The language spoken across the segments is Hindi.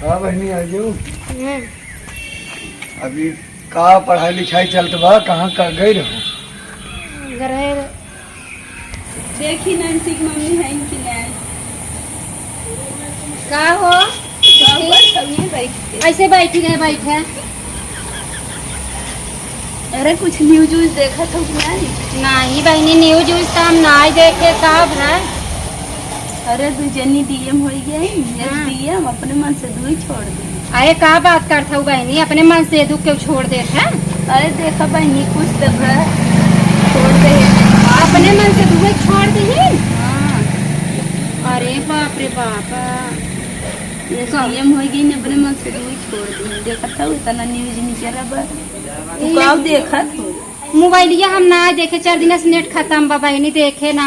हाँ बहनी आ जाओ। अभी का पढ़ाई लिखाई चलत बा, कहाँ का गई रहो? घरे देखी नैन्सी की मम्मी है इनकी नहीं का हो ऐसे बैठी गए बैठे। अरे कुछ न्यूज व्यूज देखा था कि नहीं? नहीं बहनी न्यूज व्यूज तो हम नहीं देखे कब है। अरे दू जनी डीएम हो गई डीएम अपने मन से दूर छोड़ दी। अरे का बात करता हूँ बहनी, अपने मन से दुख क्यों छोड़ देते हैं? अरे देखा बहनी कुछ तब छोड़ दे अपने मन से दुख छोड़ दी। हाँ अरे बाप रे बाप, ये डीएम हो गई अपने मन से दूर छोड़ दी। देखा था इतना न्यूज नहीं चला बा देखा मोबाइलिया हम ना देखे, 4 दिन से नेट खत्म बा बहनी, देखे ना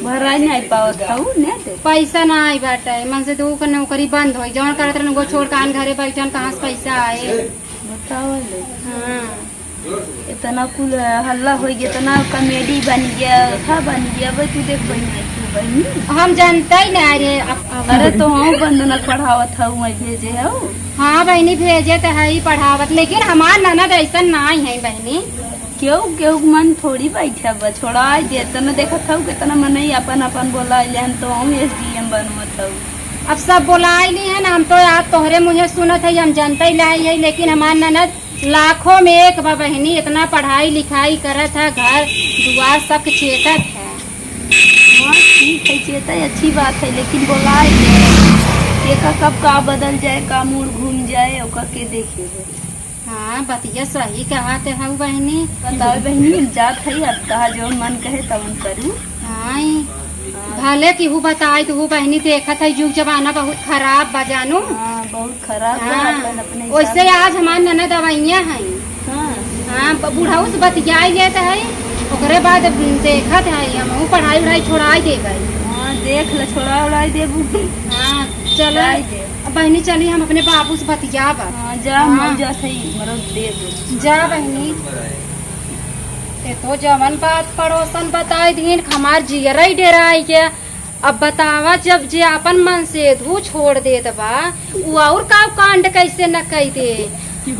भरा नहीं पाओ था नेट पैसा ना आई बाटे। मन से दुख नौकरी बंद हो जौन करत रहे वो छोड़ कान घरे बैठन, कहाँ से पैसा आए बताओ। हाँ इतना कुल हल्ला हो गया, इतना कॉमेडी बन गया था बन गया। भाई तू देख बहनी हम जानते ही नहीं रे। अरे तो हम बंदना पढ़ावत था मैं भेजे हो। हाँ बहनी भेजे तो है ही पढ़ावत, लेकिन हमार ननद ऐसा नहीं है बहनी। क्यों क्यों मन थोड़ी बैठा बा छोड़ा दे तना देखा था कितना मन ही अपन अपन बोला तो हम एसडीएम बनवत हूँ। अब सब बोला ही नहीं है ना, हम तो याद तोहरे मुझे सुनत है, हम जानते ही लाई है। लेकिन हमार ननद लाखों में एक बा बहनी, इतना पढ़ाई लिखाई करत है, घर दुआर सब चेतत है। हाँ ठीक है चेता अच्छी बात है, लेकिन बोला का कब का बदल जाए, का मूड घूम जाए ओका के देखे। हाँ बतिया सही कहते है बहनी। बताओ बहनी जात है अब कहा जो मन कहे तब करूँ। हाँ भले कि वो बताए तो वो बहनी देखत है, युग जमाना बहुत खराब बा जानू। हाँ बहुत खराब। हाँ वैसे आज हमारे ननद दवाइयाँ हैं। हाँ बूढ़ाऊ से बतियाई लेते है, ओकरे बाद देखत है हम पढ़ाई उढ़ाई छोड़ाई दे गई। हाँ देख ल छोड़ा उड़ाई देबू। हाँ चलो बहनी चली हम अपने बाबू से बतिया बा। हाँ जा हाँ। जा सही मरो दे दो जा बहनी। ते तो जवन बात पड़ोसन बताई दिन हमार जियरा ही डेराई के। अब बतावा जब जे अपन मन से धू छोड़ देत बा वो और का कांड कैसे न कह दे।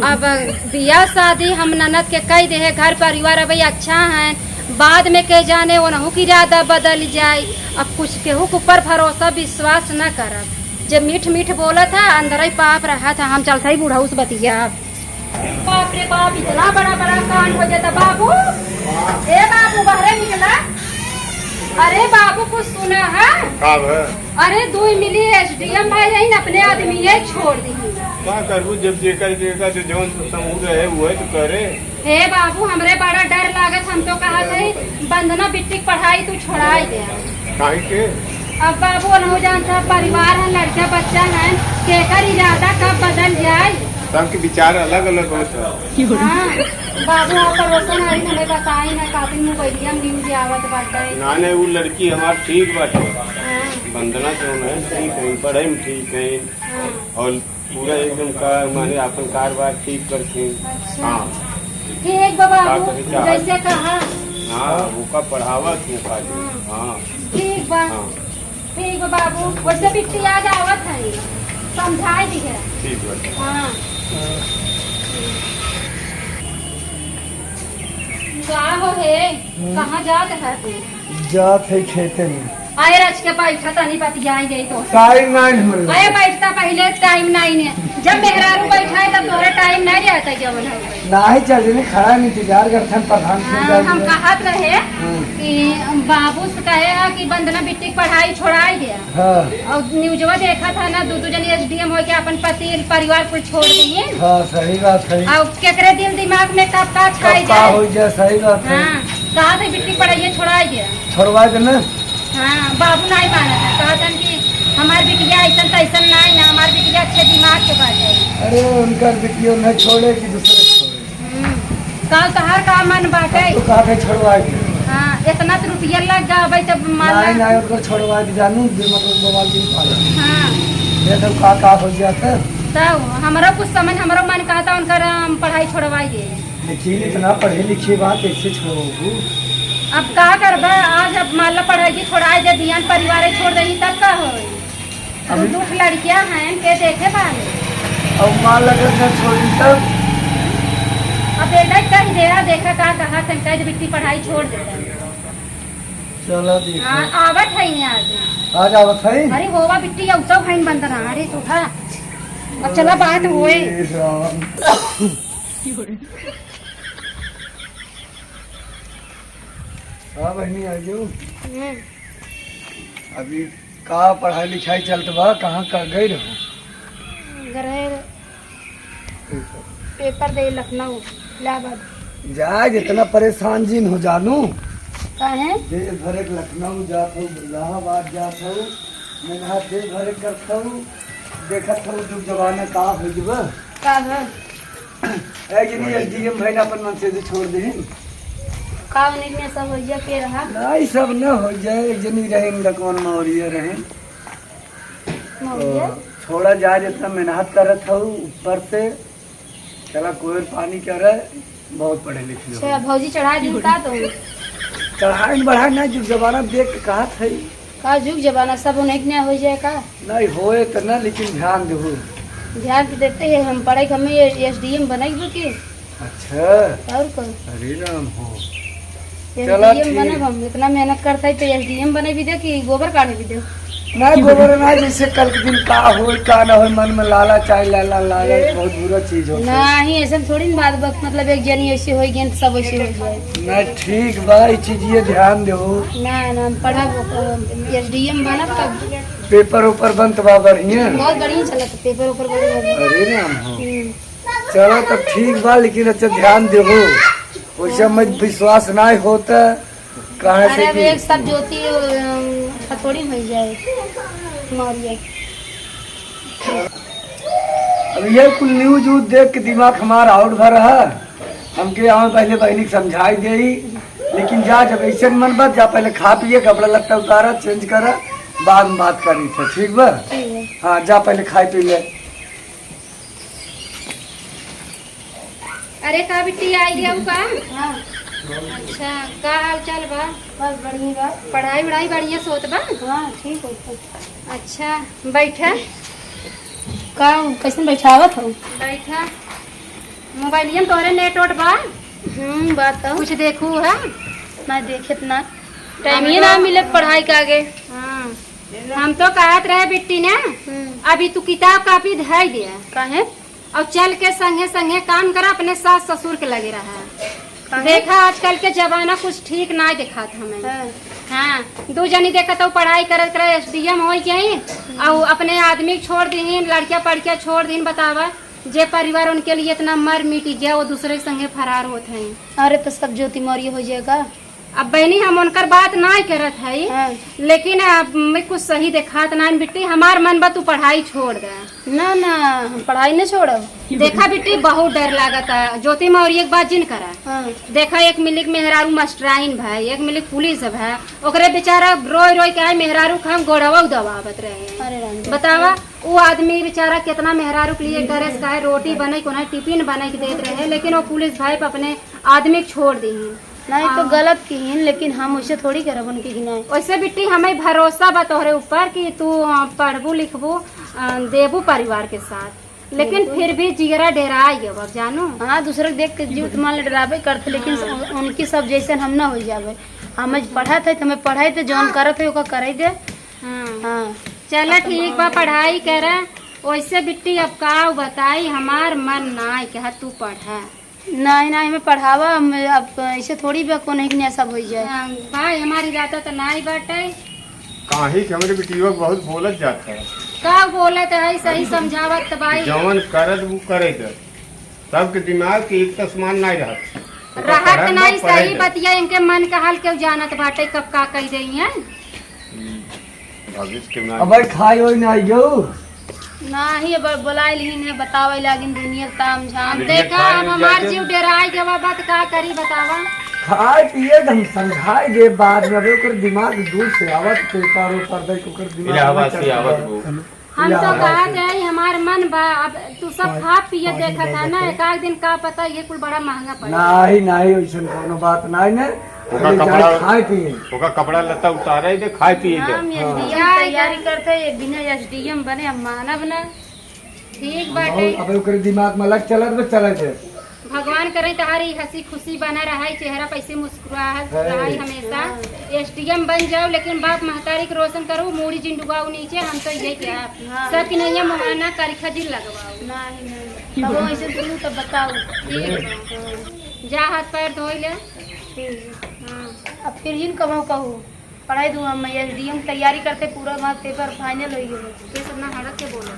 अब बियाह शादी हम ननद के कह दे है, घर परिवार अभी अच्छा है, बाद में कह जाने वो नहू की ज्यादा बदल जाए। अब कुछ केहू के ऊपर भरोसा विश्वास न करब। जब मीठ मीठ बोला था अंदर ही पाप रहा था, हम चलते ही बूढ़ा उस बतिया। बाप रे बाप इतना बड़ा बड़ा कांड हो जाता। बाबू ए बाबू बाहर निकला। अरे बाबू कुछ सुना है? अरे 2 मिली एसडीएम भाई रही अपने आदमी ये छोड़ दी। क्या करूँ जब जेकर जेकर जो जौन समूह रहे वो है तो करे। हे बाबू हमरे बड़ा डर लागत, हम तो कहा थे बंदना बिट्टी पढ़ाई तू छोड़ाई दे। काहे के? अब बाबू नहीं जानता, परिवार है, लड़का बच्चा है, केकर इरादा कब बदल जाए। सबके विचार अलग अलग होता है। हाँ बाबू आप पड़ोसन हरी हमें बताई ना काफी मोबाइलिया न्यूज आवत बाटे। ना नहीं वो लड़की हमार ठीक बाटे, हाँ, बंदना जो है ठीक है, पढ़ाई में ठीक है हाँ, और पूरा एकदम का माने अपन कारोबार ठीक करते। अच्छा। हाँ ठीक बा बाबू जैसे कहा। हाँ वो का पढ़ावा तू का। हाँ ठीक बा हाँ ठीक बा बाबू, वैसे बिट्टी आज आवत है समझाई दी है। ठीक बाटे। हाँ का हो है, कहाँ जात है तू? जात है खेते में। आए रच के बैठा तनी बतियाई गई तो टाइम नहीं हो रहा। आए बैठता पहले टाइम नहीं ने, जब मेहरारू बैठा है तब तोरा टाइम नहीं रहता जब नहीं चल रही खड़ा इंतजार करते हैं प्रधान। हाँ, हम कहत रहे कि बाबू से कहे है कि बंदना बिट्टी की पढ़ाई छोड़ाई दिया। हाँ और न्यूजवा देखा था ना, 2 जन एसडीएम हो के अपन पति परिवार को छोड़ दिए। हाँ सही बात है। और केकरे दिल दिमाग में कब का छाई का जाए। हो जाए सही बात है। हाँ कहा था बिट्टी पढ़ाई छोड़ाई दिया। छोड़वा देना। हाँ बाबू नहीं माना था, कहतन कि हमार बिटिया ऐसा तैसा नहीं ना, हमार बिटिया अच्छे दिमाग के बात है। अरे उनका बिटियो न छोड़े कि दूसरे छोड़े। कल तहार का मन बाटे। तो कहा छोड़वा के। हाँ इतना तो रुपया लग गए तब मान नहीं नहीं उनको छोड़वा के जानू मतलब मोबाइल दिन पाला। हाँ ये तो का हो जाता। तब हमारा कुछ समझ हमारा मन कहा था उनका पढ़ाई छोड़वाई दे। लेकिन इतना पढ़े लिखे बात कैसे छोड़ोगू? अब का करबा, आज अब मान लो पढ़ाई छोड़ाई दे दिया परिवार छोड़ देगी तब का हो। 2 लड़कियां हैं के देखे बाले। और मान लगे न छोड़ी तब अब बेटा कह दे देखा का कहा संकट बिट्टी पढ़ाई छोड़ दे चलो देख हाँ आवत है नहीं आज आज आवत है अरे होवा बिट्टी या उत्सव भाई बंद रहा अरे तो था अब चला बात होए हे राम। हाँ बहनी आ जाओ अभी का पढ़ाई लिखाई चलत बा कहाँ का गई रहो गए पेपर दे लखनऊ इलाहाबाद जा जितना परेशान जिन हो जानू काहे देश भरे के लखनऊ जात हो इलाहाबाद जात हो मैं देश भरे करत हूँ देखत हूँ जो जमाना का हो जब का है एसडीएम भाई अपन मन से छोड़ दे का उन्हीं में सब होइया के रहा नहीं सब न हो जाए एक जनी रहे कौन मौरिया रहे मौलिया छोड़ा जाए जितना मेहनत करत हूँ ऊपर से चला कोई पानी करे बहुत पढ़े लिखे अच्छा भौजी चढ़ा दी का तो चढ़ाई बढ़ाई नहीं जो जमाना देख के कहा था का जुग जमाना सब उन्हीं में हो जाए का नहीं होए तो न लेकिन ध्यान दो ध्यान तो देते हैं हम पढ़ाई हमें एसडीएम बनाई के अच्छा और को अरे राम हो चलो एसडीएम ठीक। बने हम इतना मेहनत करते है तो एसडीएम बने भी दे कि गोबर काढ़े भी दे नहीं गोबर ना जैसे कल के दिन का हो का ना हो मन में लाला चाय लाला लाला बहुत बुरा चीज हो नहीं ऐसा थोड़ी ना बात बस मतलब एक जनी ऐसे हो गई सब ऐसे हो जाए नहीं ठीक बा ये चीज ये ध्यान दो ना ना पढ़ा एसडीएम बना तब पेपर ऊपर बंद बा बढ़िया बहुत बढ़िया चला था पेपर ऊपर बढ़िया अरे राम हो चलो तब ठीक बा लेकिन अच्छा ध्यान दो वैसे में विश्वास नहीं होता कहाँ अरे से अब कि एक सब ज्योति हथौड़ी हो जाए मौर्य अब ये कुल न्यूज वूज देख के दिमाग हमारा आउट भर है हमके यहाँ पहले बहनी समझाई दे लेकिन जा जब ऐसे मन बस जा पहले खा पिए कपड़ा लत्ता उतारा चेंज करा बाद में बात करी थे ठीक बा ठीक है हाँ जा पहले खाए पी ले अरे का बिट्टी आई गया का हाँ अच्छा का हाल चाल बा बस बढ़िया बा पढ़ाई वढ़ाई बढ़िया सोत बा हाँ ठीक हो अच्छा बैठा का कैसे बैठावत हो बैठा मोबाइलियम तोरे नेट वोट बा बात तो कुछ देखू है मैं देखे ना टाइम ही ना मिले पढ़ाई के आगे हाँ हम तो कहत रहे बिट्टी ने अभी तू किताब कापी धै दिया काहे और चल के संगे संगे काम कर अपने सास ससुर के लगे रहा देखा आजकल के जमाना कुछ ठीक ना दिखा था हमें हाँ दो जनी देखा तो पढ़ाई करत करे एसडीएम हो गई और अपने आदमी छोड़ दी लड़किया पढ़किया छोड़ दी बतावा जे परिवार उनके लिए इतना मर मिट गया वो दूसरे के संगे फरार होते हैं अरे तो सब ज्योति मौर्य हो जाएगा अब बहनी हम उनकर बात नहीं करत है लेकिन अब मैं कुछ सही दिखात नहीं बिट्टी हमार मन बा तू पढ़ाई छोड़ दे ना ना हम पढ़ाई नहीं छोड़ब देखा बिट्टी बहुत डर लागता ज्योति मौर्य एक बात जिन करा देखा एक मिलिक मेहरारू मास्टराइन भाई एक मिलिक पुलिस भाई ओकरे बेचारा रोई रोई के मेहरारू खाम गोड़वा दबावत रहे बतावा वो आदमी बेचारा कितना मेहरारू के लिए करे का रोटी बने को टिफिन बने के देते रहे लेकिन वो पुलिस भाई अपने आदमी छोड़ दी नहीं तो गलत की लेकिन हम उसे थोड़ी करब उनकी गिनाई वैसे बिट्टी हमें भरोसा बा तोहरे ऊपर कि तू पढ़बू लिखबू देबू परिवार के साथ लेकिन फिर भी जिगरा डेराई अब जानो हाँ दूसरे देख के जीव तुम्हारे डराबे करते लेकिन उनकी सब जैसे हम ना हो जावे हमें पढ़ा थे तो हमें पढ़ाई थे जौन करत है ओका करे दे हाँ चला ठीक बा पढ़ाई करे वैसे बिट्टी अब का बताई हमार मन ना कहा तू पढ़ा नहीं नहीं हमें पढ़ावा अब ऐसे थोड़ी भी को नहीं सब हो जाए भाई हमारी इरादा तो नहीं बाटे काहे कि हमरे बेटिया बहुत बोलत जाता है का बोलत है सही समझावत भाई जवन करत वो करे दे सबके दिमाग के एक तस्मान नहीं रहत राहत नहीं सही बतिया इनके मन का हाल क्यों जानत बाटे कब का कह रही है भविष्य के अब खाई होई नहीं गो नहीं बुलाए नहीं बतावे लागिन दुनिया ताम झाम देखा हम हमार जीव डेराई के बात का करी बतावा खाए पिए हम समझाए दे बाद में अबे ओकर दिमाग दूर से आवत पेपर ऊपर दे ओकर दिमाग इलाहाबाद से आवत वो हम तो कहते हैं हमार मन बा अब तू सब खा पिए देखा था ना एक दिन का पता ये कुल बड़ा महंगा पड़ा नहीं नहीं वैसन कोनो बात नहीं ने ओका कपड़ा खाए पिए ओका कपड़ा लत्ता उतारे दे खाए पिए दे हम एसडीएम तैयारी करते एक दिन एसडीएम बने हम मानव ना ठीक बाटे। अब ओकरे दिमाग में अलग चलत है। भगवान करे तुम्हारी हंसी खुशी बना रहा है, चेहरा पैसे मुस्कुराहट रहा है हमेशा। एसडीएम बन जाओ लेकिन बाप महतारी के रोशन करो, मूड़ी जिंडुगाओ नीचे। हम तो यही क्या सब की नहीं मोहना करिखा जी लगवाओ। नहीं अब ऐसे सुनू तो बताओ। ठीक जा हाथ पैर धो ले। अब फिर जिन कहूँ पढ़ाई दूँ हम एसडीएम तैयारी करते पूरा वहाँ पेपर फाइनल हो गया। ये सब ना हड़क के बोलो।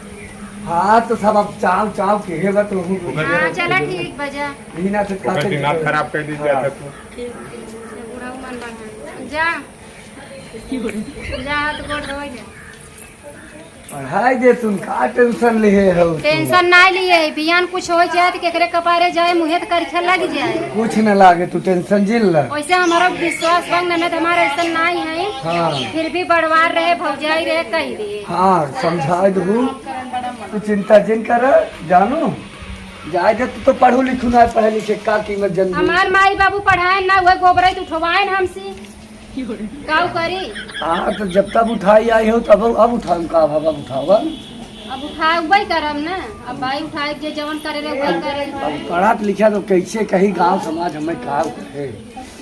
हाँ तो सब अब चाव के है बत लोगों को। हाँ चला ठीक बजा। यही ना तो ओकर दिमाग खराब कर दी जाता तू। बुढ़ा मन बना जा हाथ गोड़ धो ले। पढ़ाई दे तुम का टेंशन ले हो। टेंशन ना लिए बियान कुछ हो जाए तो केकरे कपारे जाए मुहे तो करखे लग जाए। कुछ न लागे तू टेंशन जिल ला। वैसे हमारा विश्वास भंग ननद हमारा ऐसा नहीं है। हाँ फिर भी बढ़वार रहे भौजाई रहे कही दिए। हाँ समझा दू तू चिंता जिन कर जानू जाए दे। तू तो पढ़ू लिखू ना पढ़े लिखे का कीमत जन। हमार माई बाबू पढ़ाए ना हुए गोबराई उठवाए हमसे काऊ करी। हाँ तो जब तब उठाई आई हो तब अब उठाऊं का अब उठावा। अब उठाए वही करम ना। अब भाई उठाए जे जवन करे रहे वही करे। अब पढ़ा लिखा तो कैसे कहीं गांव समाज हमें का है।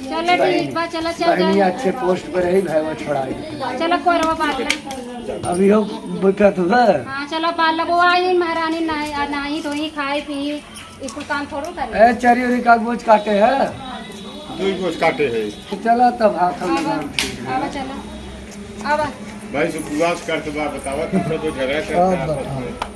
चलो ठीक बा चलो चल बहनी जा। अच्छे पोस्ट पर रही भाई छोड़ाई। चलो कोई रवा बात नहीं। अभी हो बैठा तो है। हाँ चलो पाल लो आई महारानी नहीं तो ही खाए पी इसको काम थोड़ो करे। ए चरी उरी का गोच काटे है। तू गोश काटे है तो चला तब हाथ हम आवा चलो आवा। भाई से उपवास करते बा बतावा तू तो झगड़ा करता है आपस में।